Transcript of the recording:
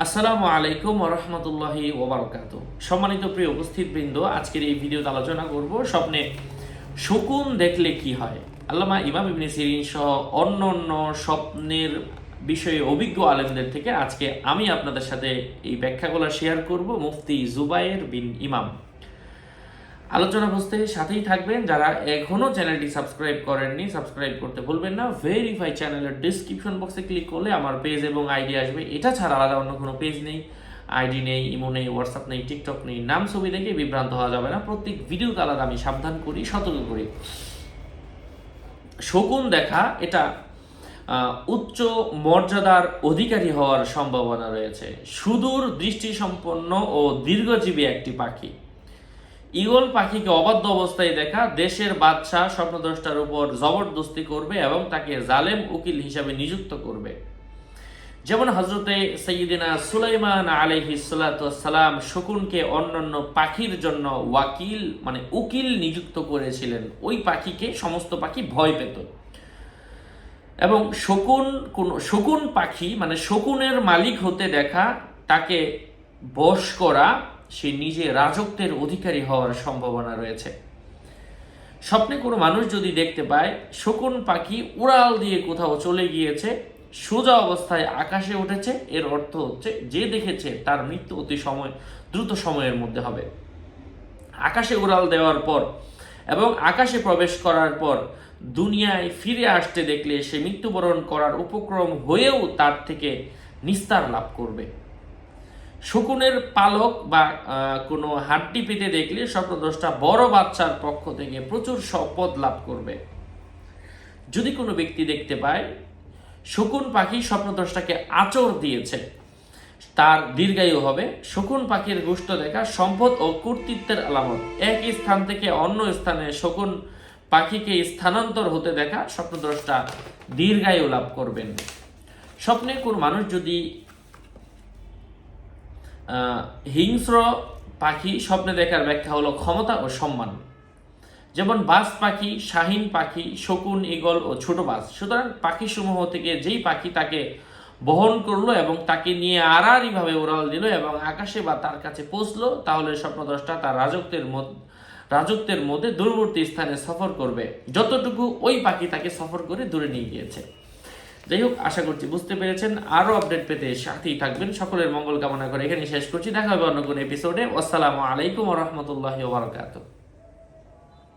আসসালামু আলাইকুম ওয়া রাহমাতুল্লাহি ওয়া বারাকাতুহু। সম্মানিত প্রিয় উপস্থিতবৃন্দ, আজকের এই ভিডিওতে আলোচনা করব স্বপ্নে শকুন দেখলে কি হয়। আল্লামা ইমাম ইবনে সিরিন সহ অন্যান্য স্বপ্নের বিষয়ে অভিজ্ঞ আলেমদের থেকে আজকে আমি আপনাদের সাথে এই ব্যাখ্যাগুলো শেয়ার করব। মুফতি জুবায়ের বিন ইমাম। আলোচনা বুঝতে সাথেই থাকবেন। যারা এখনো চ্যানেলটি সাবস্ক্রাইব করেননি, সাবস্ক্রাইব করতে ভুলবেন না। ভেরিফাই চ্যানেলের ডিসক্রিপশন বক্সে ক্লিক করলে আমার পেজ এবং আইডি আসবে। এটা ছাড়া আলাদা অন্য কোনো পেজ নেই, আইডি নেই, ইমো নেই, হোয়াটসঅ্যাপ নেই, টিকটক নেই। নাম ছবি দেখে বিভ্রান্ত হওয়া যাবে না। প্রত্যেক ভিডিওতে আলাদা আমি সাবধান করি, সতর্ক করি। শকুন দেখা এটা উচ্চ মর্যাদার অধিকারী হওয়ার সম্ভাবনা রয়েছে। সুদূর দৃষ্টিসম্পন্ন ও দীর্ঘজীবী একটি পাখি। ঈগল পাখিকে অবাধ্য অবস্থায় দেখা দেশের বাদশাহ স্বপ্নদ্রষ্টার উপর জবরদস্তি করবে এবং তাকে জালেম উকিল হিসাবে নিযুক্ত করবে। যেমন হজরতে সৈয়দিনা সুলাইমান আলাইহিস সালাতু সালাম শকুনকে অন্যান্য পাখির জন্য ওয়াকিল মানে উকিল নিযুক্ত করেছিলেন। ওই পাখিকে সমস্ত পাখি ভয় পেত এবং শকুন পাখি মানে শকুনের মালিক হতে দেখা, তাকে বশ করা, সে নিজে রাজত্বের অধিকারী হওয়ার সম্ভাবনা রয়েছে। স্বপ্নে কোনো মানুষ যদি দেখতে পায় শকুন পাখি উড়াল দিয়ে কোথাও চলে গিয়েছে, সোজা অবস্থায় আকাশে উঠেছে, এর অর্থ হচ্ছে যে দেখেছে তার মৃত্যু দ্রুত সময়ের মধ্যে হবে। আকাশে উড়াল দেওয়ার পর এবং আকাশে প্রবেশ করার পর দুনিয়ায় ফিরে আসতে দেখলে সে মৃত্যুবরণ করার উপক্রম হয়েও তার থেকে নিস্তার লাভ করবে। শকুনের পালক বা কোনো হাড্ডি পেতে দেখলে স্বপ্নদ্রষ্টা বড় বাচ্চার পক্ষ থেকে প্রচুর সম্পদ লাভ করবে। যদি কোনো ব্যক্তি দেখতে পায় শকুন পাখি স্বপ্নদ্রষ্টাকে আঁচড় দিয়েছে, তার দীর্ঘায়ু হবে। শকুন পাখির গোশত দেখা সম্পদ ও কর্তৃত্বের আলামত। এক স্থান থেকে অন্য স্থানে শকুন পাখিকে স্থানান্তর হতে দেখা স্বপ্নদ্রষ্টা দীর্ঘায়ু লাভ করবেন। স্বপ্নে কোন মানুষ যদি হিংস্র পাখি স্বপ্নে দেখার ব্যাখ্যা হলো ক্ষমতা ও সম্মান। যেমন বাজ পাখি, শাহিন পাখি, শকুন, ঈগল ও ছোট বাজ। সুতরাং পাখি সমূহ থেকে যেই পাখি তাকে বহন করলো এবং তাকে নিয়ে আড়াআড়িভাবে উড়াল দিল এবং আকাশে বা তার কাছে পৌঁছলো, তাহলে স্বপ্নদ্রষ্টা তার রাজত্বের মধ্যে দূরবর্তী স্থানে সফর করবে, যতটুকু ওই পাখি তাকে সফর করে দূরে নিয়ে গিয়েছে। যাই হোক, আশা করছি বুঝতে পেরেছেন। আরও আপডেট পেতে সাথেই থাকবেন। সকলের মঙ্গল কামনা করে এখানে শেষ করছি। দেখা হবে অন্য কোনো এপিসোডে। আসসালামু আলাইকুম ওয়া রাহমাতুল্লাহি ওয়া বারাকাতুহু।